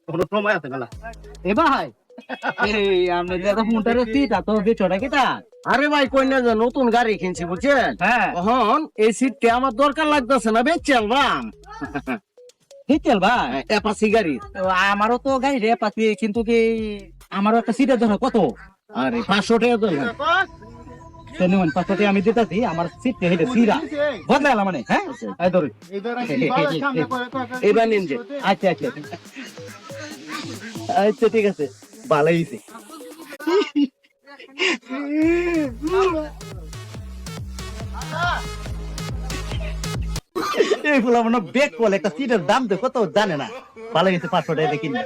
কোনো সময় আছে না এ ভাই এই আমরা যে ফোনটারে সিট তো বেচোটা কিটা আরে ভাই কই না যে নতুন গাড়ি কিনছি বুঝছেন হ্যাঁ এখন এই সিটটা আমার দরকার লাগতেছে না বেচে আলবাম হিটেল ভাই অ্যাপাসি গাড়ি আমারও তো গাড়ি রে পাতি কিন্তু কি আমারও একটা সিটের জন্য কত আরে 500 টাকা তো তেমন পাঁচশো আমি দিতেছি আমার সিট হেঁটে সিরা বদলাইলাম মানে হ্যাঁ এই ধরুন এবার নিন যে আচ্ছা আচ্ছা আচ্ছা ঠিক আছে ভালোই হইছে এই ফুলা মনে বেক বলে একটা সিটের দাম তো কত জানে না ভালো গেছে 500 টাকা কিনে